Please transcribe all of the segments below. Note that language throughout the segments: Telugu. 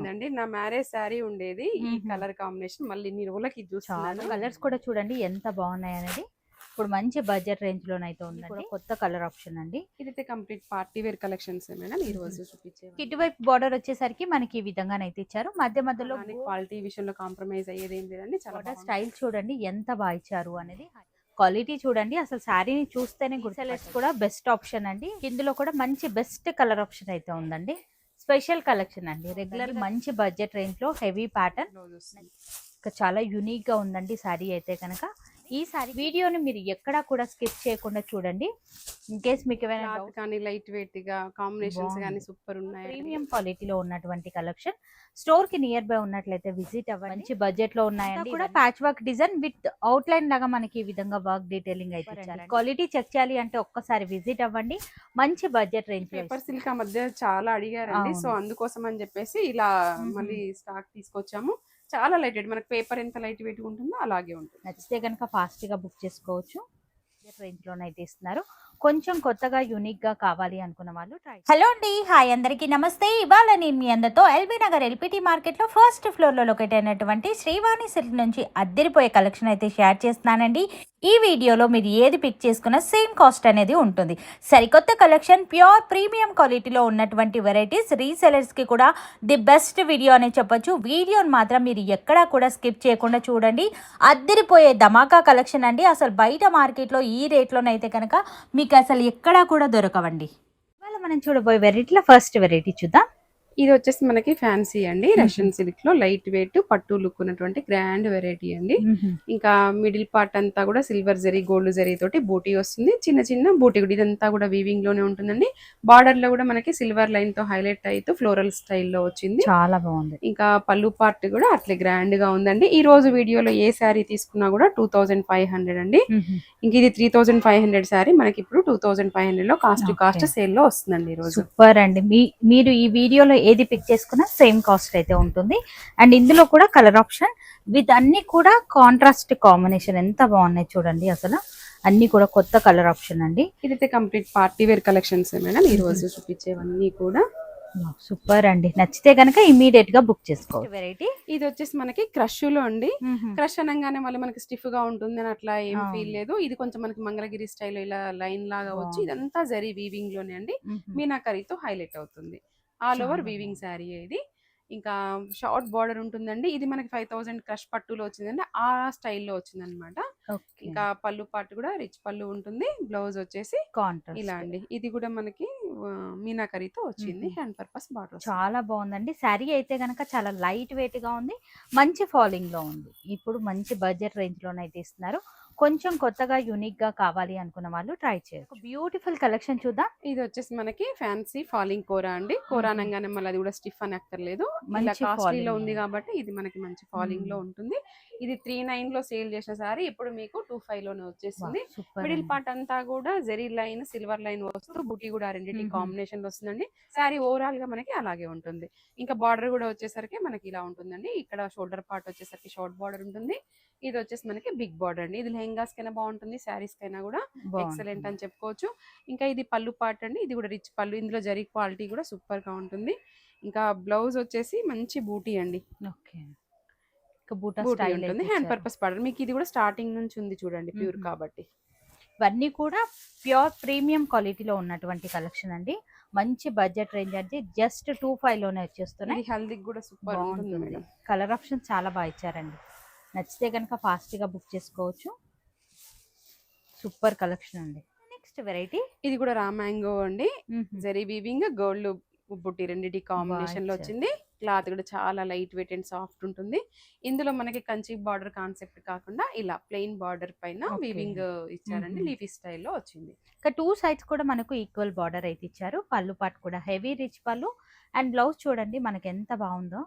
అయిపోయిందండి. నా మ్యారేజ్ శారీ ఉండేది ఈ కలర్ కాంబినేషన్. మళ్ళీ ఇన్ని రోజులకి ఇది చాలా చూస్తున్నాను. కలర్స్ కూడా చూడండి ఎంత బాగున్నాయి అనేది. ఇప్పుడు మంచి బడ్జెట్ రేంజ్ లోనైతే ఉందండి. కొత్త కలర్ ఆప్షన్ అండి. ఇదైతే complete party wear collections madam ఈ రోజు చూపించే. ఇటువైపు బార్డర్ వచ్చేసరికి మనకి ఈ విధంగానైతే ఇచ్చారు. మధ్య మధ్యలో క్వాలిటీ విషయంలో కాంప్రమైజ్ అయ్యేది ఏం లేదండి. చాలా స్టైల్ చూడండి ఎంత బాగా ఇచ్చారు అనేది. క్వాలిటీ చూడండి, అసలు శారీని చూస్తేనే సెలెక్ట్స్ కూడా బెస్ట్ ఆప్షన్ అండి. ఇందులో కూడా మంచి బెస్ట్ కలర్ ఆప్షన్ అయితే ఉందండి. స్పెషల్ కలెక్షన్ అండి. రెగ్యులర్ మంచి బడ్జెట్ రేంజ్ లో హెవీ ప్యాటర్న్ చాలా యూనిక్ గా ఉందండి శారీ అయితే కనుక. ఈ సారీ వీడియోని మీరు ఎక్కడా కూడా స్కిప్ చేయకుండా చూడండి. ఇన్ కేస్ మీకు ఏమైనా కానీ లైట్ వెయిట్ గా కాంబినేషన్స్ కానీ సూపర్ ఉన్నాయి. ప్రీమియం క్వాలిటీలో ఉన్నటువంటి కలెక్షన్. స్టోర్ కి నియర్ బై ఉన్నట్లయితే విజిట్ అవ్వండి. మంచి బడ్జెట్ లో ఉన్నాయండి. కూడా patch work design with out line లాగా మనకి ఈ విధంగా వర్క్ డీటెయిలింగ్ అయితే ఇచ్చారు. క్వాలిటీ చెక్ చేయాలి అంటే ఒక్కసారి విజిట్ అవ్వండి. మంచి బడ్జెట్ రేంజ్. పేపర్ సిల్క్ మధ్య చాలా అడిగారండి, సో అందుకోసం అని చెప్పేసి ఇలా మళ్ళీ స్టాక్ తీసుకొచ్చాము. చాలా లైట్ వెయిట్, మనకి పేపర్ ఎంత లైట్ వెయిట్ ఉంటుందో అలాగే ఉంటుంది. నచ్చితే కనుక ఫాస్ట్ గా బుక్ చేసుకోవచ్చు. రేంజ్ లోనైతే ఇస్తున్నారు. కొంచెం కొత్తగా యూనిక్ గా కావాలి అనుకున్న వాళ్ళు ట్రై. హలో అండి, హాయ్ అందరికీ నమస్తే. ఇవాళ నేను మీ అందరితో ఎల్బీ నగర్ ఎల్పిటి మార్కెట్ లో ఫస్ట్ ఫ్లోర్ లో లొకేట్ అయినటువంటి శ్రీవాణి సిల్క్ నుంచి అద్దరిపోయే కలెక్షన్ అయితే షేర్ చేస్తున్నానండి. ఈ వీడియోలో మీరు ఏది పిక్ చేసుకున్న సేమ్ కాస్ట్ అనేది ఉంటుంది. సరికొత్త కలెక్షన్, ప్యూర్ ప్రీమియం క్వాలిటీలో ఉన్నటువంటి వెరైటీస్, రీసెలర్స్ కి కూడా ది బెస్ట్ వీడియో అనే చెప్పొచ్చు. వీడియోని మాత్రం మీరు ఎక్కడా కూడా స్కిప్ చేయకుండా చూడండి. అద్దరిపోయే ధమాకా కలెక్షన్ అండి. అసలు బయట మార్కెట్లో ఈ రేట్లోనైతే కనుక మీకు అసలు ఎక్కడా కూడా దొరకవండి. ఇవాళ మనం చూడబోయే వెరైటీలో ఫస్ట్ వెరైటీ చూద్దాం. ఇది వచ్చేసి మనకి ఫ్యాన్సీ అండి, రష్యన్ సిల్క్ లో లైట్ వెయిట్ పట్టు లుక్ ఉన్నటువంటి గ్రాండ్ వెరైటీ అండి. ఇంకా మిడిల్ పార్ట్ అంతా కూడా సిల్వర్ జరీ గోల్డ్ జరీ తోటి బూటీ వస్తుంది. చిన్న చిన్న బూటీ కూడా ఇదంతా కూడా వీవింగ్ లోనే ఉంటుందండి. బార్డర్ లో కూడా మనకి సిల్వర్ లైన్ తో హైలైట్ అయితే ఫ్లోరల్ స్టైల్లో వచ్చింది. చాలా బాగుంది. ఇంకా పళ్ళు పార్ట్ కూడా అట్లే గ్రాండ్ గా ఉందండి. ఈ రోజు వీడియోలో ఏ శారీ తీసుకున్నా కూడా 2500 అండి. ఇంక ఇది 3500 శారీ మనకి ఇప్పుడు 2500 లో కాస్ట్ సేల్ లో వస్తుందండి. ఈ రోజు సూపర్ అండి. మీరు ఈ వీడియోలో ఏది పిక్ చేసుకున్నా సేమ్ కాస్ట్ అయితే ఉంటుంది. అండ్ ఇందులో కూడా కలర్ ఆప్షన్ విత్ అన్ని కూడా కాంట్రాస్ట్ కాంబినేషన్ ఎంత బాగున్నాయి చూడండి. అసలు అన్ని కూడా కొత్త కలర్ ఆప్షన్ అండి. ఇదైతే complete party wear collections madam ఈ రోజు చూపించేవన్నీ కూడా. సూపర్ అండి. నచ్చితే కనుక ఇమీడియట్ గా బుక్ చేసుకోవచ్చు. వెరైటీ ఇది వచ్చేసి మనకి క్రష్ లో అండి. క్రష్ అనగానే మళ్ళీ మనకి స్టిఫ్ గా ఉంటుంది అని అట్లా ఏం ఫీల్ లేదు. ఇది కొంచెం మనకి మంగళగిరి స్టైల్ ఇలా లైన్ లాగా వచ్చి ఇదంతా జరీ వీవింగ్ లోనే అండి. మీనాకరీతో హైలైట్ అవుతుంది. ఆల్ ఓవర్ వీవింగ్ శారీ ఇది. ఇంకా షార్ట్ బార్డర్ ఉంటుందండి. ఇది మనకి 5000 క్రష్ పట్టులో వచ్చిందండి. ఆ స్టైల్లో వచ్చింది అనమాట. ఇంకా పళ్ళు పాటు కూడా రిచ్ పళ్ళు ఉంటుంది. బ్లౌజ్ వచ్చేసి ఇలా అండి. ఇది కూడా మనకి మీనాకరీతో వచ్చింది. హ్యాండ్ పర్పస్ బార్డర్ చాలా బాగుందండి. శారీ అయితే కనుక చాలా లైట్ వెయిట్ గా ఉంది. మంచి ఫాలింగ్ లో ఉంది. ఇప్పుడు మంచి బడ్జెట్ రేంజ్ లోనైతే ఇస్తున్నారు. కొంచెం కొత్తగా యూనిక్ గా కావాలి అనుకున్న వాళ్ళు ట్రై చేయొచ్చు. బ్యూటిఫుల్ కలెక్షన్ చూద్దాం. ఇది వచ్చేసి మనకి ఫ్యాన్సీ ఫాలింగ్ కోరా అండి. కోరా అనగానే మళ్ళీ అది కూడా స్టిఫ్ అని అక్కర్లేదు. ఇలా కాస్ట్లీలో ఉంది కాబట్టి ఇది మనకి మంచి ఫాలింగ్ లో ఉంటుంది. ఇది 39 లో సేల్ చేసిన సారీ ఇప్పుడు మీకు 25 లోనే వచ్చేసింది. మిడిల్ పార్ట్ అంతా కూడా జెరీ లైన్ సిల్వర్ లైన్ వస్తూ బుటీ కూడా రెండింటి కాంబినేషన్ లో వస్తుందండి. శారీ ఓవరాల్ గా మనకి అలాగే ఉంటుంది. ఇంకా బార్డర్ కూడా వచ్చేసరికి మనకి ఇలా ఉంటుందండి. ఇక్కడ షోల్డర్ పార్ట్ వచ్చేసరికి షార్ట్ బార్డర్ ఉంటుంది. ఇది వచ్చేసి మనకి బిగ్ బార్డర్ అండి. ఇది లెహంగాస్ కైనా బాగుంటుంది, శారీస్ కైనా కూడా ఎక్సలెంట్ అని చెప్పుకోవచ్చు. ఇంకా ఇది పళ్ళు పార్ట్ అండి. ఇది కూడా రిచ్ పళ్ళు. ఇందులో జరీ క్వాలిటీ కూడా సూపర్ గా ఉంటుంది. ఇంకా బ్లౌజ్ వచ్చేసి మంచి బూటీ అండి. బూటీ ఉంటుంది. Hand purpose border. మీకు ఇది కూడా స్టార్టింగ్ నుంచి ఉంది చూడండి, ప్యూర్ కాబట్టి. ఇవన్నీ కూడా ప్యూర్ ప్రీమియం క్వాలిటీలో ఉన్నటువంటి కలెక్షన్ అండి. మంచి బడ్జెట్ రేంజ్ అంటే జస్ట్ 25 లోనే వచ్చేస్తున్నాయి. హెల్దీకి కూడా సూపర్ ఉంటుంది. కలర్ ఆప్షన్ చాలా బాగా ఇచ్చారండి. నచ్చితే కనుక ఫాస్ట్ గా బుక్ చేసుకోవచ్చు. సూపర్ కలెక్షన్ అండి. నెక్స్ట్ వెరైటీ ఇది కూడా రా మ్యాంగో అండి. జరీ వీవింగ్ గోల్డ్ బుట్టి రెండింటి కాంబినేషన్ లో వచ్చింది. క్లాత్ కూడా చాలా లైట్ వెయిట్ అండ్ సాఫ్ట్ ఉంటుంది. ఇందులో మనకి కంచి బార్డర్ కాన్సెప్ట్ కాకుండా ఇలా ప్లెయిన్ బార్డర్ పైన వీవింగ్ ఇచ్చారండి. లీఫీ స్టైల్లో వచ్చింది. ఇంకా 2 సైడ్స్ కూడా మనకు ఈక్వల్ బార్డర్ అయితే ఇచ్చారు. పళ్ళు పాటు కూడా హెవీ రిచ్ పళ్ళు. అండ్ బ్లౌజ్ చూడండి మనకి ఎంత బాగుందో.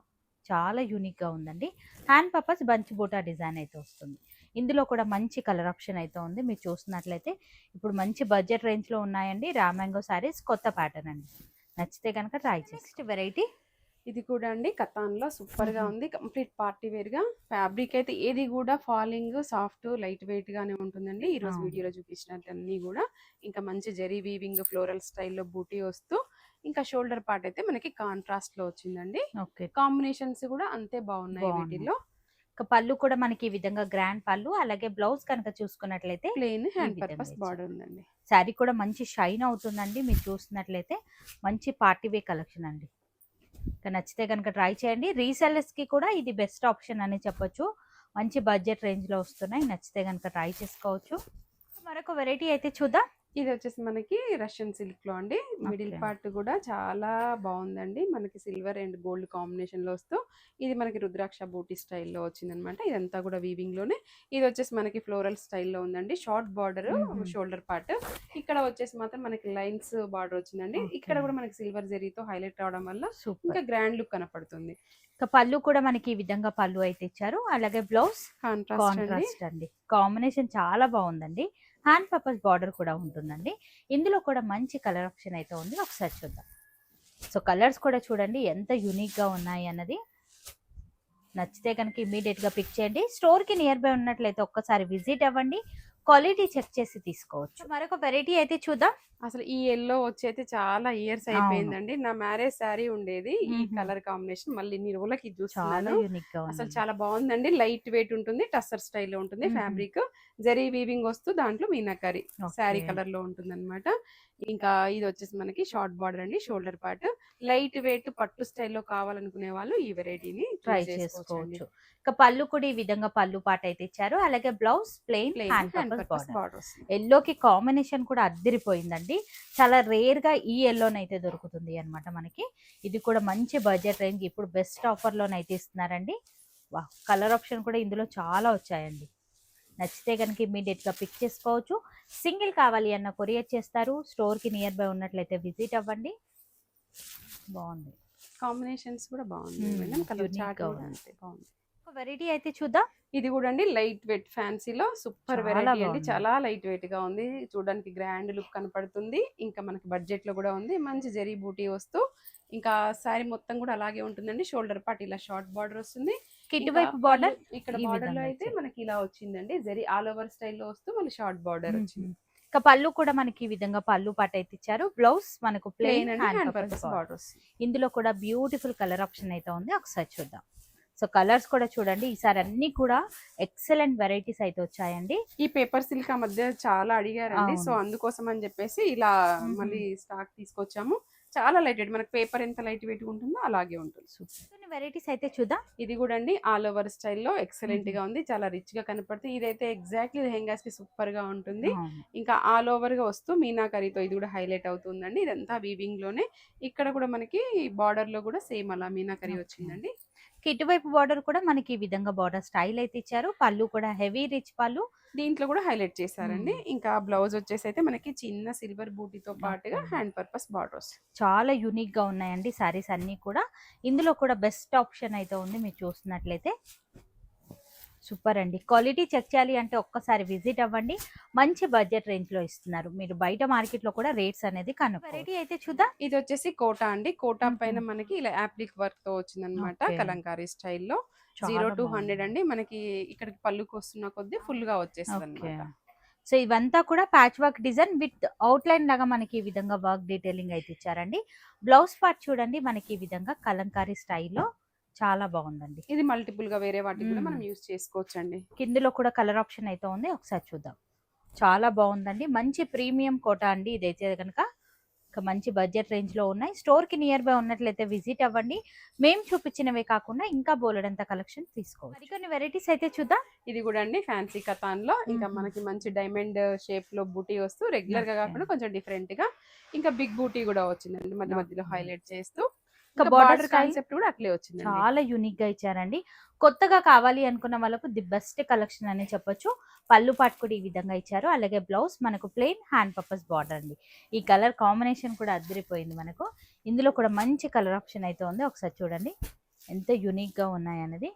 చాలా యూనిక్ గా ఉందండి. హ్యాండ్ పర్పస్ బంచి బూటా డిజైన్ అయితే వస్తుంది. ఇందులో కూడా మంచి కలర్ ఆప్షన్ అయితే ఉంది. మీరు చూస్తున్నట్లయితే ఇప్పుడు మంచి బడ్జెట్ రేంజ్ లో ఉన్నాయండి. రా మ్యాంగో సారీస్ కొత్త ప్యాటర్న్ అండి. నచ్చితే కనుక ట్రై చేసి. నెక్స్ట్ వెరైటీ ఇది కూడా అండి కతాన్ లో సూపర్ గా ఉంది. కంప్లీట్ పార్టీ వేర్ గా. ఫ్యాబ్రిక్ అయితే ఏది కూడా ఫాలింగ్ సాఫ్ట్ లైట్ వెయిట్ గానే ఉంటుందండి. ఈ రోజు వీడియోలో చూపించినట్టు అన్ని కూడా ఇంకా మంచి జరీ వీవింగ్ ఫ్లోరల్ స్టైల్లో బూటీ వస్తూ ఇంకా షోల్డర్ పార్ట్ అయితే మనకి కాంట్రాస్ట్ లో వచ్చిందండి. ఓకే, కాంబినేషన్స్ కూడా అంతే బాగున్నాయి బాగున్నాయి. వీటిలో. ఇక పళ్ళు కూడా మనకి ఈ విధంగా గ్రాండ్ పళ్ళు, అలాగే బ్లౌజ్ కనుక చూసుకున్నట్లయితే ప్లెయిన్ హ్యాండ్ విధంగా పర్పస్ ఇచ్చారు. బార్డర్ ఉందండి. శారీ కూడా మంచి షైన్ అవుతుందండి. మీరు చూస్తున్నట్లయితే మంచి పార్టీ వే కలెక్షన్ అండి. ఇక నచ్చితే కనుక ట్రై చేయండి. రీసెల్లర్స్ కి కూడా ఇది బెస్ట్ ఆప్షన్ అని చెప్పొచ్చు. మంచి బడ్జెట్ రేంజ్ లో వస్తున్నాయి. నచ్చితే కనుక ట్రై చేసుకోవచ్చు. మరొక వెరైటీ అయితే చూద్దాం. ఇది వచ్చేసి మనకి రష్యన్ సిల్క్ లో అండి. Middle Okay. పార్ట్ కూడా చాలా బాగుందండి. మనకి సిల్వర్ అండ్ గోల్డ్ కాంబినేషన్ లో వస్తూ ఇది మనకి రుద్రాక్ష బూటీ స్టైల్లో వచ్చిందనమాట. ఇదంతా కూడా వీవింగ్ లోనే. ఇది వచ్చేసి మనకి ఫ్లోరల్ స్టైల్లో ఉందండి. Short border shoulder part. ఇక్కడ వచ్చేసి మాత్రం మనకి లైన్స్ బార్డర్ వచ్చిందండి. Okay. ఇక్కడ కూడా మనకి సిల్వర్ జరీతో హైలైట్ అవడం వల్ల సూపర్. ఇంకా గ్రాండ్ లుక్ కనపడుతుంది. ఇక పళ్ళు కూడా మనకి ఈ విధంగా పళ్ళు అయితే ఇచ్చారు. అలాగే బ్లౌజ్ కాంట్రాస్ట్ అండి. కాంబినేషన్ చాలా బాగుందండి. హ్యాండ్ పర్పస్ బార్డర్ కూడా ఉంటుందండి. ఇందులో కూడా మంచి కలర్ ఆప్షన్ అయితే ఉంది. ఒకసారి చూద్దాం. సో కలర్స్ కూడా చూడండి ఎంత యూనిక్ గా ఉన్నాయి అన్నది. నచ్చితే కనుక ఇమీడియట్ గా పిక్ చేయండి. స్టోర్ కి నియర్ బై ఉన్నట్లయితే ఒక్కసారి విజిట్ అవ్వండి. క్వాలిటీ చెక్ చేసి తీసుకోవచ్చు. మరొక వెరైటీ అయితే చూద్దాం. అసలు ఈ ఎల్లో వచ్చి అయితే చాలా ఇయర్స్ అయిపోయిందండి. నా మ్యారేజ్ శారీ ఉండేది ఈ కలర్ కాంబినేషన్. మళ్ళీ ఇన్ని రోజులకి చాలా చూస్తున్నాను. యూనిక్ గా అసలు ఉంది. చాలా బాగుందండి. లైట్ వెయిట్ ఉంటుంది. టస్సర్ స్టైల్లో ఉంటుంది. ఫ్యాబ్రిక్ జరీ వీవింగ్ వస్తూ దాంట్లో మీనాకరి శారీ కలర్ లో ఉంటుంది అనమాట. ఇంకా ఇది వచ్చేసి మనకి షార్ట్ బార్డర్ అండి. షోల్డర్ పార్ట్ లైట్ వెయిట్ పట్టు స్టైల్లో కావాలనుకునే వాళ్ళు ఈ వెరైటీని ట్రై చేసుకోవచ్చు. ఇక పళ్ళు కూడా ఈ విధంగా పళ్ళు పాట అయితే ఇచ్చారు. అలాగే blouse plain hand purpose border. ఎల్లోకి కాంబినేషన్ కూడా అద్దరిపోయిందండి. చాలా రేర్ గా ఈ ఎల్లోనైతే దొరుకుతుంది అన్నమాట మనకి. ఇది కూడా మంచి బడ్జెట్ రేంజ్. ఇప్పుడు బెస్ట్ ఆఫర్ లోనైతే ఇస్తున్నారండి. వా, కలర్ ఆప్షన్ కూడా ఇందులో చాలా వచ్చాయండి. నచ్చితే కనుక ఇమీడియట్ గా పిక్ చేసుకోవచ్చు. సింగిల్ కావాలి అన్న కొరియర్ చేస్తారు. స్టోర్ కి నియర్ బై ఉన్నట్లయితే విజిట్ అవ్వండి. బాగుంది. కాంబినేషన్స్ కూడా బాగుంది. కలర్ చార్ట్ కూడా అంతే బాగుంది. వెరైటీ అయితే చూద్దాం. ఇది కూడా అండి లైట్ వెయిట్ ఫ్యాన్సీలో సూపర్ చాలా వెరైటీ అండి. బాగుంది. చాలా లైట్ వెయిట్ గా ఉంది. చూడడానికి గ్రాండ్ లుక్ కనపడుతుంది. ఇంకా మనకి బడ్జెట్ లో కూడా ఉంది. మంచి జరీ బూటీ వస్తూ ఇంకా శారీ మొత్తం కూడా అలాగే ఉంటుందండి. షోల్డర్ పార్ట్ ఇలా షార్ట్ బార్డర్ వస్తుంది. కిట్ వైపు బార్డర్ ఇక్కడ ఈ బార్డర్ లో విధంగా అయితే మనకి ఇలా వచ్చిందండి. జరీ ఆల్ ఓవర్ స్టైల్లో వస్తూ మళ్ళీ షార్ట్ బార్డర్ వచ్చింది. ఇక పళ్ళు కూడా మనకి ఈ విధంగా పళ్ళు పాట అయితే ఇచ్చారు. బ్లౌజ్ మనకు ప్లెయిన్ ప్లెయిన్ అండి. Hand hand purpose purpose border వస్తుంది. ఇందులో కూడా బ్యూటిఫుల్ కలర్ ఆప్షన్ అయితే ఉంది. ఒకసారి చూద్దాం. సో కలర్స్ కూడా చూడండి. ఈసారి అన్ని కూడా ఎక్సలెంట్ వెరైటీస్ అయితే వచ్చాయండి. ఈ పేపర్ సిల్క్ ఆ మధ్య చాలా అడిగారండి. సో అవును. అందుకోసం అని చెప్పేసి ఇలా మళ్ళీ స్టాక్ తీసుకొచ్చాము. చాలా లైట్ వెయిట్. మనకి పేపర్ ఎంత లైట్ వెయిట్ ఉంటుందో అలాగే ఉంటుంది. కొన్ని వెరైటీస్ అయితే చూద్దాం. ఇది కూడా అండి ఆల్ ఓవర్ స్టైల్లో ఎక్సలెంట్ గా ఉంది. చాలా రిచ్ గా కనపడుతుంది. ఇదైతే ఎగ్జాక్ట్లీ లెహెంగాస్ కి సూపర్ గా ఉంటుంది. ఇంకా ఆల్ ఓవర్ గా వస్తూ మీనాకరితో ఇది కూడా హైలైట్ అవుతుందండి. ఇదంతా వీవింగ్ లోనే. ఇక్కడ కూడా మనకి బార్డర్ లో కూడా సేమ్ అలా మీనాకరి వచ్చిందండి. కిట్ వైపు బార్డర్ కూడా మనకి ఈ విధంగా బార్డర్ స్టైల్ అయితే ఇచ్చారు. పళ్ళు కూడా హెవీ రిచ్ పళ్ళు. దీంట్లో కూడా హైలైట్ చేశారండి. ఇంకా బ్లౌజ్ వచ్చేసి అయితే మనకి చిన్న సిల్వర్ బూటీతో పాటుగా హ్యాండ్ పర్పస్ బార్డర్స్. చాలా యూనిక్ గా ఉన్నాయండి సారీస్ అన్ని కూడా. ఇందులో కూడా బెస్ట్ ఆప్షన్ అయితే ఉంది. మీరు చూస్తున్నట్లయితే సూపర్ అండి. క్వాలిటీ చెక్ చేయాలి అంటే ఒక్కసారి విజిట్ అవ్వండి. మంచి బడ్జెట్ రేంజ్ లో ఇస్తున్నారు. మీరు బయట మార్కెట్ లో కూడా రేట్స్ అనేది కనుక్కో. వెరైటీ అయితే చూద్దాం. ఇది వచ్చేసి కోటా అండి. కోటా పైన మనకి ఇలా యాప్లిక్ వర్క్ తో వచ్చిందనమాట. Okay. కలంకారీ స్టైల్లో 0 to 100 అండి. మనకి ఇక్కడికి పళ్ళుకి వస్తున్న కొద్దీ ఫుల్ గా వచ్చేస్తుంది అనమాట. సో ఇవంతా కూడా patch work design with out line లాగా మనకి ఈ విధంగా వర్క్ డీటెయిలింగ్ అయితే ఇచ్చారండి. బ్లౌజ్ పార్ట్ చూడండి మనకి ఈ విధంగా కలంకారీ స్టైల్లో చాలా బాగుందండి. ఇది మల్టిపుల్ గా వేరే వాటికి కూడా మనం యూస్ చేసుకోవచ్చు అండి. కిందలో కూడా కలర్ ఆప్షన్ అయితే ఉంది. ఒకసారి చూద్దాం. చాలా బాగుందండి. మంచి ప్రీమియం కోటా అండి. ఇదైతే కనుక మంచి బడ్జెట్ రేంజ్ లో ఉన్నాయి. స్టోర్ కి నియర్ బై ఉన్నట్లయితే విజిట్ అవ్వండి. మేము చూపించినవే కాకుండా ఇంకా బోలెడంత కలెక్షన్ తీసుకోవాలి. మరికొన్ని వెరైటీస్ అయితే చూద్దాం. ఇది కూడా అండి ఫ్యాన్సీ కథాన్ లో ఇంకా మనకి మంచి డైమండ్ షేప్ లో బూటీ వస్తూ రెగ్యులర్ గా కాకుండా కొంచెం డిఫరెంట్ గా ఇంకా బిగ్ బూటీ కూడా వచ్చిందండి. మధ్య మధ్యలో హైలైట్ చేస్తూ బార్డర్ కాన్సెప్ట్ కూడా అట్లే వచ్చింది. చాలా యూనిక్ గా ఇచ్చారండి. కొత్తగా కావాలి అనుకున్న వాళ్ళకు ది బెస్ట్ కలెక్షన్ అని చెప్పొచ్చు. పళ్ళు పాటు కూడా ఈ విధంగా ఇచ్చారు. అలాగే బ్లౌజ్ మనకు ప్లెయిన్ హ్యాండ్ పర్పస్ బార్డర్ అండి. ఈ కలర్ కాంబినేషన్ కూడా అదిరిపోయింది మనకు. ఇందులో కూడా మంచి కలర్ ఆప్షన్ అయితే ఉంది. ఒకసారి చూడండి ఎంత యూనిక్ గా ఉన్నాయన్నది.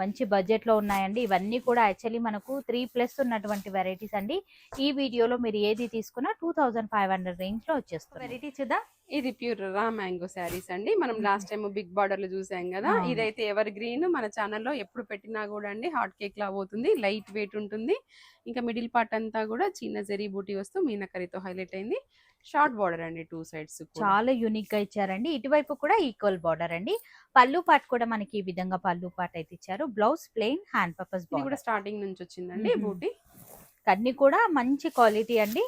మంచి బడ్జెట్ లో ఉన్నాయండి. ఇవన్నీ కూడా యాక్చువల్లీ మనకు 3+ ఉన్నటువంటి వెరైటీస్ అండి. ఈ వీడియోలో మీరు ఏది తీసుకున్నా 2500 రేంజ్ లో వచ్చేస్తుంది. వెరైటీ చూద్దాం. ఇది ప్యూర్ రా మ్యాంగో శారీస్ అండి. మనం లాస్ట్ టైం బిగ్ బార్డర్ లో చూసాం కదా. ఇదైతే ఎవర్ గ్రీన్. మన ఛానల్లో ఎప్పుడు పెట్టినా కూడా అండి హాట్ కేక్ లా పోతుంది. లైట్ వెయిట్ ఉంటుంది. ఇంకా మిడిల్ పార్ట్ అంతా కూడా చిన్న జరీ బూటీ వస్తూ మీనకరితో హైలైట్ అయింది. షార్ట్ బార్డర్ అండి 2 సైడ్స్. చాలా యూనిక్ గా ఇచ్చారండి. ఇటువైపు కూడా ఈక్వల్ బార్డర్ అండి. పళ్ళు పాట్ కూడా మనకి ఈ విధంగా పళ్ళు పాట్ అయితే ఇచ్చారు. బ్లౌజ్ ప్లెయిన్ హ్యాండ్ పర్పస్ ఇది కూడా బార్డర్. స్టార్టింగ్ నుంచి వచ్చిందండి బూటీ. అన్ని కూడా మంచి క్వాలిటీ అండి.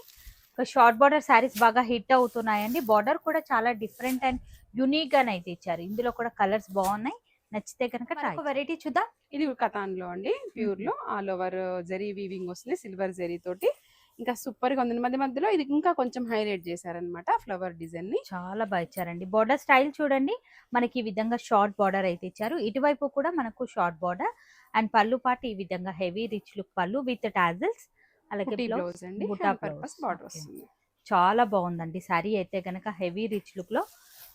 షార్ట్ బార్డర్ శారీస్ బాగా హిట్ అవుతున్నాయండి. బార్డర్ కూడా చాలా డిఫరెంట్ అండ్ యూనిక్ గానే అయితే ఇచ్చారు. ఇందులో కూడా కలర్స్ బాగున్నాయి. నచ్చితే కనుక ఒక వెరైటీ చూద్దాం. ఇది కథాన్ లో అండి, ప్యూర్ లో ఆల్ ఓవర్ జరీ వీవింగ్ వస్తుంది సిల్వర్ జరీ తోటి. ఇంకా సూపర్ గా ఉంది. మధ్య మధ్యలో ఇది ఇంకా కొంచెం హైలైట్ చేశారనమాట ఫ్లవర్ డిజైన్ ని. చాలా బాగా ఇచ్చారండి. బార్డర్ స్టైల్ చూడండి. మనకి ఈ విధంగా షార్ట్ బార్డర్ అయితే ఇచ్చారు. ఇటువైపు కూడా మనకు షార్ట్ బార్డర్ అండ్ పళ్ళు పాటు ఈ విధంగా హెవీ రిచ్ లుక్ పళ్ళు విత్ టాజిల్స్, అలాగే బ్లౌజ్ అండి, బుటా పర్పస్ బార్డర్ వస్తుంది. చాలా బాగుందండి సారీ అయితే గనక. హెవీ రిచ్ లుక్ లో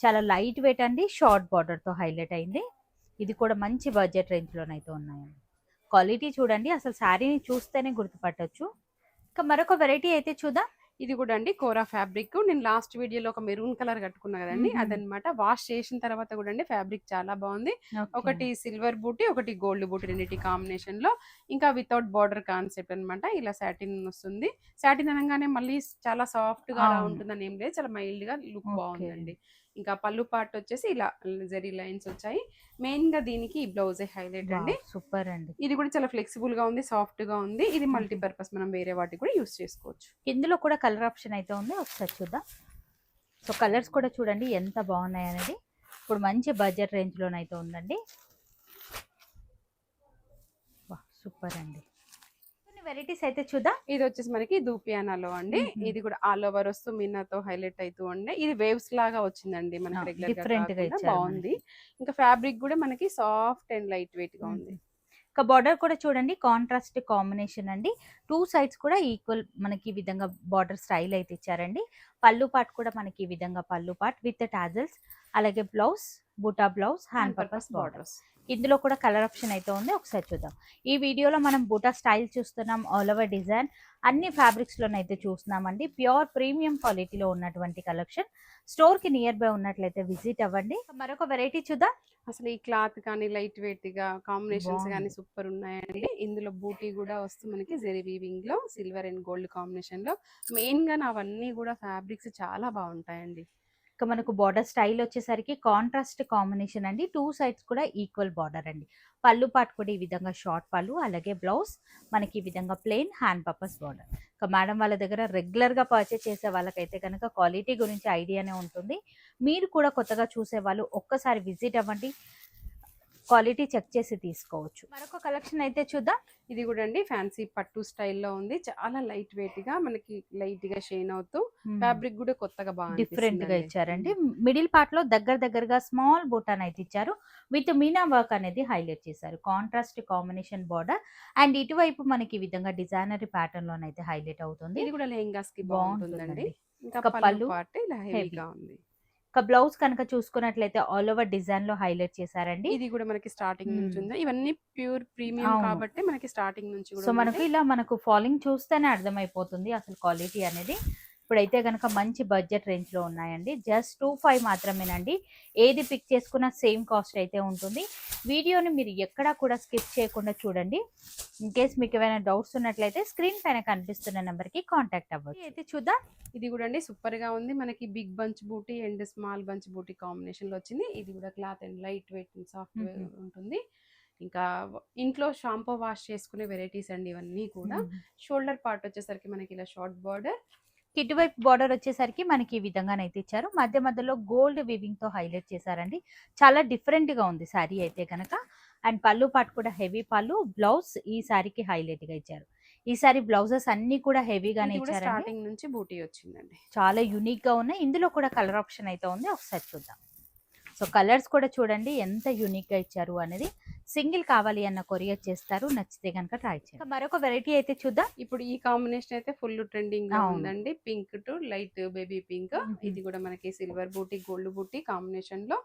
చాలా లైట్ వెయిట్ అండి. షార్ట్ బార్డర్ తో హైలైట్ అయింది. ఇది కూడా మంచి బడ్జెట్ రేంజ్ లోనైతే ఉన్నాయండి. క్వాలిటీ చూడండి, అసలు శారీని చూస్తేనే గుర్తుపట్టొచ్చు. ఇంకా మరొక వెరైటీ అయితే చూద్దాం. ఇది కూడా అండి కోరా ఫ్యాబ్రిక్. నేను లాస్ట్ వీడియోలో ఒక మెరూన్ కలర్ కట్టుకున్నా కదండి, అదనమాట. వాష్ చేసిన తర్వాత కూడా అండి ఫ్యాబ్రిక్ చాలా బాగుంది. ఒకటి సిల్వర్ బూటీ, ఒకటి గోల్డ్ బూటీ, రెండింటి కాంబినేషన్ లో. ఇంకా వితౌట్ బార్డర్ కాన్సెప్ట్ అనమాట. ఇలా సాటిన్ వస్తుంది. సాటిన్ అనగానే మళ్ళీ చాలా సాఫ్ట్ గా అలా ఉంటుందని ఏం లేదు, చాలా మైల్డ్ గా లుక్ బాగుందండి. ఇంకా పళ్ళు పార్ట్ వచ్చేసి ఇలా జరీ లైన్స్ వచ్చాయి. మెయిన్ గా దీనికి ఈ బ్లౌజ్ హైలైట్ అండి. సూపర్ అండి. ఇది కూడా చాలా ఫ్లెక్సిబుల్ గా ఉంది, సాఫ్ట్ గా ఉంది. ఇది మల్టీపర్పస్, మనం వేరే వాటికి కూడా యూస్ చేసుకోవచ్చు. ఇందులో కూడా కలర్ ఆప్షన్ అయితే ఉంది, ఒకసారి చూద్దాం. సో కలర్స్ కూడా చూడండి ఎంత బాగున్నాయి అనేది. ఇప్పుడు మంచి బడ్జెట్ రేంజ్ లోనైతే ఉందండి. సూపర్ అండి. వెరైటీస్ అయితే చూద్దాం. ఇది వచ్చేసి మనకి దూపియానాలో అండి. ఇది కూడా ఆల్ ఓవర్ వస్తూ మీనాతో హైలైట్ అవుతూ ఉండే. ఇది వేవ్స్ లాగా వచ్చిందండి మనకి, రెగ్యులర్ గా బాగుంది. ఇంకా ఫ్యాబ్రిక్ కూడా మనకి సాఫ్ట్ అండ్ లైట్ వెయిట్ గా ఉంది. ఇంకా బార్డర్ కూడా చూడండి కాంట్రాస్ట్ కాంబినేషన్ అండి. 2 సైడ్స్ కూడా ఈక్వల్ మనకి ఈ విధంగా బార్డర్ స్టైల్ అయితే ఇచ్చారండి. పళ్ళు పాట్ కూడా మనకి ఈ విధంగా పళ్ళు పాట్ విత్ టాజల్స్, అలాగే blouse buta blouse hand purpose borders. ఇందులో కూడా కలర్ ఆప్షన్ అయితే ఉంది, ఒకసారి చూద్దాం. ఈ వీడియోలో మనం బూటా స్టైల్ చూస్తున్నాం, ఆల్ ఓవర్ డిజైన్ అన్ని ఫ్యాబ్రిక్స్ లోనైతే చూస్తున్నామండి. ప్యూర్ ప్రీమియం క్వాలిటీలో ఉన్నటువంటి కలెక్షన్. స్టోర్ కి నియర్ బై ఉన్నట్లయితే విజిట్ అవ్వండి. మరొక వెరైటీ చూద్దాం. అసలు ఈ క్లాత్ కానీ లైట్ వెయిట్ గా కాంబినేషన్స్ కానీ సూపర్ ఉన్నాయండి. ఇందులో బూటీ కూడా వస్తుంది మనకి జరీ వీవింగ్ లో, సిల్వర్ అండ్ గోల్డ్ కాంబినేషన్ లో. మెయిన్ గా అవన్నీ కూడా ఫ్యాబ్రిక్స్ చాలా బాగుంటాయండి. ఇక మనకు బార్డర్ స్టైల్ వచ్చేసరికి కాంట్రాస్ట్ కాంబినేషన్ అండి. 2 సైడ్స్ కూడా ఈక్వల్ బార్డర్ అండి. పళ్ళు పాటు కూడా ఈ విధంగా షార్ట్ పళ్ళు, అలాగే బ్లౌజ్ మనకి ఈ విధంగా ప్లెయిన్ హ్యాండ్ పర్పస్ బార్డర్. ఇక మేడం వాళ్ళ దగ్గర రెగ్యులర్ గా పర్చేస్ చేసే వాళ్ళకైతే కనుక క్వాలిటీ గురించి ఐడియానే ఉంటుంది. మీరు కూడా కొత్తగా చూసే వాళ్ళు ఒక్కసారి విజిట్ అవ్వండి, క్వాలిటీ చెక్ చేసి తీసుకోవచ్చు. మరొక కలెక్షన్ అయితే చూద్దాం. ఇది కూడా అండి ఫ్యాన్సీ పట్టు స్టైల్లో ఉంది. చాలా లైట్ వెయిట్ గా మనకి లైట్ గా షైన్ అవుతూ, ఫ్యాబ్రిక్ కూడా కొత్తగా బాగా డిఫరెంట్ గా ఇచ్చారండి. మిడిల్ పార్ట్ లో దగ్గరగా స్మాల్ బూటాన్ అయితే ఇచ్చారు. విత్ మీనా వర్క్ అనేది హైలైట్ చేశారు. కాంట్రాస్ట్ కాంబినేషన్ బార్డర్ అండ్ ఇటువైపు మనకి ఈ విధంగా డిజైనరీ ప్యాటర్న్ లోనైతే హైలైట్ అవుతుంది. ఇది కూడా లెహంగాస్ కి బాగుంటుందండి. ఇంకా పళ్ళు పార్ట్ ఇలా హెవీగా ఉంది. బ్లౌజ్ కనుక చూసుకున్నట్లయితే ఆల్ ఓవర్ డిజైన్ లో హైలైట్ చేశారండి. ఇది కూడా మనకి స్టార్టింగ్ నుంచి ఉంది. ఇవన్నీ ప్యూర్ ప్రీమియం కాబట్టి మనకి స్టార్టింగ్ నుంచి కూడా. సో మనకు ఇలా మనకు ఫాలింగ్ చూస్తేనే అర్థమైపోతుంది అసలు క్వాలిటీ అనేది. ఇప్పుడైతే కనుక మంచి బడ్జెట్ రేంజ్ లో ఉన్నాయండి. జస్ట్ 25 మాత్రమేనండి. ఏది పిక్ చేసుకున్నా సేమ్ కాస్ట్ అయితే ఉంటుంది. వీడియోని మీరు ఎక్కడా కూడా స్కిప్ చేయకుండా చూడండి. ఇన్ కేస్ మీకు ఏమైనా డౌట్స్ ఉన్నట్లయితే స్క్రీన్ పైన కనిపిస్తున్న నెంబర్ కి కాంటాక్ట్ అవ్వచ్చు. అయితే చూద్దాం. ఇది కూడా అండి సూపర్ గా ఉంది. మనకి big bunch buti and small bunch buti combination లో వచ్చింది. ఇది కూడా cloth and light weight soft ఉంటుంది. ఇంకా ఇంట్లో షాంపూ వాష్ చేసుకునే వెరైటీస్ అండి ఇవన్నీ కూడా. షోల్డర్ పార్ట్ వచ్చేసరికి మనకి ఇలా షార్ట్ బార్డర్, ఇటువైపు బార్డర్ వచ్చేసరికి మనకి ఈ విధంగానైతే ఇచ్చారు. మధ్యలో గోల్డ్ వీవింగ్ తో హైలైట్ చేశారండి. చాలా డిఫరెంట్ గా ఉంది శారీ అయితే కనుక. అండ్ పళ్ళు పాటు కూడా హెవీ పళ్ళు, బ్లౌజ్ ఈ శారీకి హైలైట్ గా ఇచ్చారు. ఈ సారీ బ్లౌజెస్ అన్ని కూడా హెవీగానే ఇచ్చారు. స్టార్టింగ్ నుంచి బూటీ వచ్చిందండి. చాలా యూనిక్ గా ఉన్నాయి. ఇందులో కూడా కలర్ ఆప్షన్ అయితే ఉంది, ఒకసారి చూద్దాం. సో కలర్స్ కూడా చూడండి ఎంత యూనిక్ గా ఇచ్చారు అనేది. సింగిల్ కావాలి అన్న కొరియర్ చేస్తారు, నచ్చితే కనుక ట్రై చేయండి. మరొక వెరైటీ అయితే చూద్దాం. ఇప్పుడు ఈ కాంబినేషన్ అయితే ఫుల్ ట్రెండింగ్ గా ఉందండి. Pink to light baby pink. ఇది కూడా మనకి సిల్వర్ బూటీ గోల్డ్ బూటీ కాంబినేషన్ లో,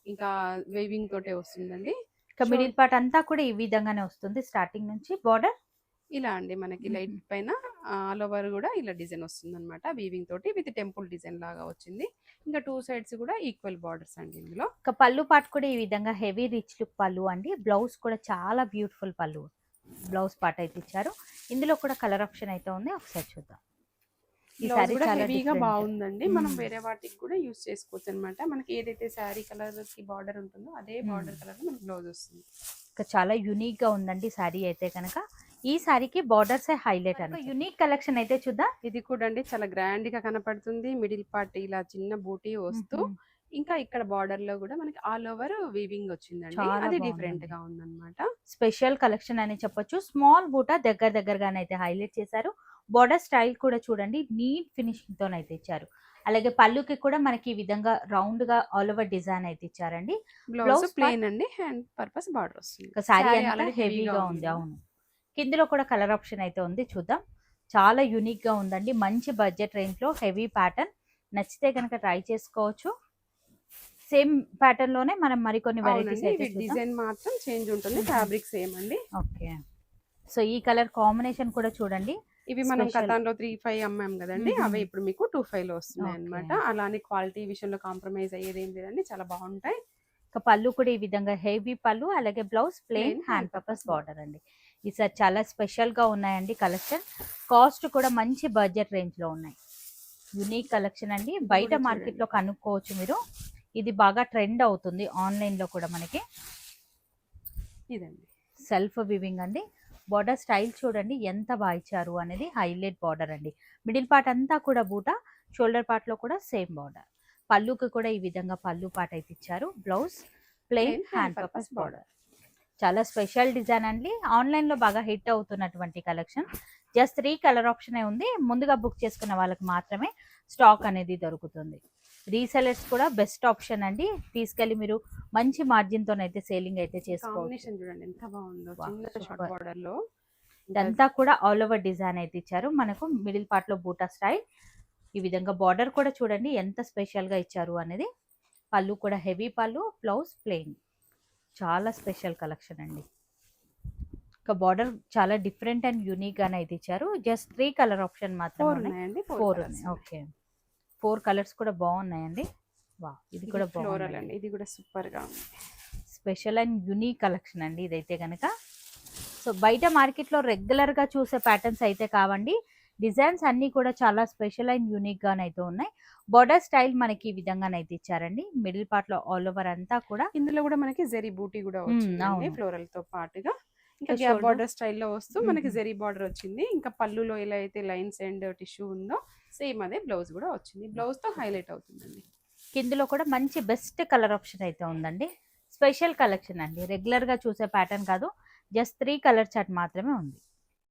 ఇంకా వేవింగ్ తోటే వస్తుందండి. మిడిల్ పార్ట్ అంతా కూడా ఈ విధంగానే వస్తుంది. స్టార్టింగ్ నుంచి బార్డర్ ఇలా అండి మనకి లైట్ పైన ఆల్ ఓవర్ కూడా ఇలా డిజైన్ వస్తుంది అనమాట. వీవింగ్ తోటి విత్ టెంపుల్ డిజైన్ లాగా వచ్చింది. ఇంకా 2 సైడ్స్ కూడా ఈక్వల్ బార్డర్స్ అండి. ఇందులో పళ్ళు పార్ట్ కూడా ఈ విధంగా హెవీ రిచ్ లుక్ పళ్ళు అండి. బ్లౌజ్ కూడా చాలా బ్యూటిఫుల్ పళ్ళు బ్లౌజ్ పార్ట్ అయితే ఇచ్చారు. ఇందులో కూడా కలర్ ఆప్షన్ అయితే ఉంది, ఒకసారి చూద్దాం. ఈ బ్లౌజ్ సారీ కూడా చాలా హెవీగా different. బాగుందండి. మనం మ్మ్. వేరే వాటికి కూడా యూస్ చేసుకోవచ్చు అనమాట. మనకి ఏదైతే శారీ కలర్ కి బార్డర్ ఉంటుందో అదే బార్డర్ కలర్ మనకి బ్లౌజ్ వస్తుంది. ఇంకా చాలా యూనిక్ గా ఉందండి సారీ అయితే కనుక. ఈ సారీకి బార్డర్స్ హైలైట్ అని యూనిక్ కలెక్షన్ అయితే చూద్దాం. ఇది కూడా అండి చాలా గ్రాండ్ గా కనపడుతుంది. మిడిల్ పార్ట్ ఇలా చిన్న బూటీ వస్తూ ఇంకా ఇక్కడ బార్డర్ లో కూడా మనకి ఆల్ ఓవర్ వీవింగ్ వచ్చిందండి. చాలా అది బాగుందండి. డిఫరెంట్ గా ఉందన్నమాట. స్పెషల్ కలెక్షన్ అని చెప్పొచ్చు. స్మాల్ బూట దగ్గరగానే అయితే హైలైట్ చేశారు. బార్డర్ స్టైల్ కూడా చూడండి నీట్ ఫినిషింగ్ తోనైతే ఇచ్చారు. అలాగే పళ్ళుకి కూడా మనకి ఈ విధంగా రౌండ్ గా ఆల్ ఓవర్ డిజైన్ అయితే ఇచ్చారండి. బ్లౌజ్ ప్లెయిన్ అండి, హ్యాండ్ పర్పస్ బార్డర్ వస్తుంది. సారీ Saree అంతా already హెవీగా ఉంది. అవును, కిందలో కూడా కలర్ ఆప్షన్ అయితే ఉంది, చూద్దాం. చాలా యూనిక్ గా ఉందండి. మంచి బడ్జెట్ రేంజ్ లో హెవీ ప్యాటర్న్. నచ్చితే కనుక ట్రై చేసుకోవచ్చు. సేమ్ ప్యాటర్న్ లోనే మనం మరికొన్ని వెరైటీస్ అవునండి, అయితే ఇవి చూద్దాం. డిజైన్ మాత్రం చేంజ్ ఉంటుంది, ఫ్యాబ్రిక్ సేమ్ అండి. ఓకే, సో ఈ కలర్ కాంబినేషన్ కూడా చూడండి. ఇవి మనం Special. కథాన్లో 3-5 అమ్మాం కదండి, అవే ఇప్పుడు మీకు 2-5 లో వస్తున్నాయి Okay. అన్నమాట. అలానే క్వాలిటీ విషయంలో కాంప్రమైజ్ అయ్యేది ఏం లేదండి, చాలా బాగుంటాయి. ఇక పళ్ళు కూడా ఈ విధంగా హెవీ పళ్ళు, అలాగే blouse plain Plain hand hand purpose purpose border అండి. ఈసారి చాలా స్పెషల్ గా ఉన్నాయండి కలెక్షన్. కాస్ట్ కూడా మంచి బడ్జెట్ రేంజ్ లో ఉన్నాయి. యూనిక్ కలెక్షన్ అండి. బయట కూడా మార్కెట్ లో కనుక్కోవచ్చు మీరు. ఇది బాగా ట్రెండ్ అవుతుంది ఆన్లైన్ లో కూడా. మనకి ఇదండి సెల్ఫ్ వివింగ్ అండి. బార్డర్ స్టైల్ చూడండి ఎంత బాగా ఇచ్చారు అనేది. హైలైట్ బార్డర్ అండి. మిడిల్ పార్ట్ అంతా కూడా బూట, షోల్డర్ పార్ట్ లో కూడా సేమ్ బార్డర్. పళ్ళుకి కూడా ఈ విధంగా పళ్ళు పార్ట్ అయితే ఇచ్చారు. Blouse plain hand purpose border. చాలా స్పెషల్ డిజైన్ అండి. ఆన్లైన్ లో బాగా హిట్ అవుతున్నటువంటి కలెక్షన్. జస్ట్ 3 కలర్ ఆప్షన్ ఉంది. ముందుగా బుక్ చేసుకున్న వాళ్ళకి మాత్రమే స్టాక్ అనేది దొరుకుతుంది. రీసెలర్స్ కూడా బెస్ట్ ఆప్షన్ అండి. తీసుకెళ్లి మీరు మంచి మార్జిన్ తోనైతే సేలింగ్ అయితే చేసుకోవచ్చు. కాంబినేషన్ చూడండి ఎంత బాగుందో, Wow, చిన్న super. షార్ట్ బార్డర్ లో. ఇదంతా కూడా ఆల్ ఓవర్ డిజైన్ అయితే ఇచ్చారు. మనకు మిడిల్ పార్ట్ లో బూటా స్టైల్. ఈ విధంగా బార్డర్ కూడా చూడండి ఎంత స్పెషల్ గా ఇచ్చారు అనేది. పళ్ళు కూడా హెవీ పళ్ళు, బ్లౌజ్ ప్లెయిన్. చాలా స్పెషల్ కలెక్షన్ అండి. ఇక బార్డర్ చాలా డిఫరెంట్ అండ్ యూనిక్ గానే అయితే ఇచ్చారు. జస్ట్ 3 కలర్ ఆప్షన్ 4 మాత్రమే ఉన్నాయండి, 4 colours ఉన్నాయి. ఓకే, 4 కలర్స్ కూడా బాగున్నాయండి. వా, ఇది కూడా ఫ్లోరల్ బాగుంది. అండి, ఇది కూడా సూపర్ గా ఉంది. స్పెషల్ అండ్ యూనిక్ కలెక్షన్ అండి ఇదైతే కనుక. సో బయట మార్కెట్లో రెగ్యులర్గా చూసే ప్యాటర్న్స్ అయితే కావండి. డిజైన్స్ అన్నీ కూడా చాలా స్పెషల్ అండ్ యూనిక్ గానైతే ఉన్నాయి. బార్డర్ స్టైల్ మనకి ఈ విధంగానైతే ఇచ్చారండి. మిడిల్ పార్ట్ లో ఆల్ ఓవర్ అంతా కూడా ఇందులో కూడా మనకి జెరీ బూటీ కూడా వచ్చిందండి అవును. ఫ్లోరల్ తో పాటుగా. ఇంకా ఇంకా గ్యాప్ shoulder. బార్డర్ స్టైల్లో వస్తూ మనకి జెరీ బార్డర్ వచ్చింది. ఇంకా పళ్ళులో ఎలా అయితే లైన్స్ అండ్ టిష్యూ ఉందో సేమ్ అదే బ్లౌజ్ కూడా వచ్చింది. బ్లౌజ్ తో హైలైట్ అవుతుందండి. కిందలో కూడా మంచి బెస్ట్ కలర్ ఆప్షన్ అయితే ఉందండి. స్పెషల్ కలెక్షన్ అండి. రెగ్యులర్ గా చూసే ప్యాటర్న్ కాదు, జస్ట్ 3 కలర్ చార్ట్ మాత్రమే ఉంది.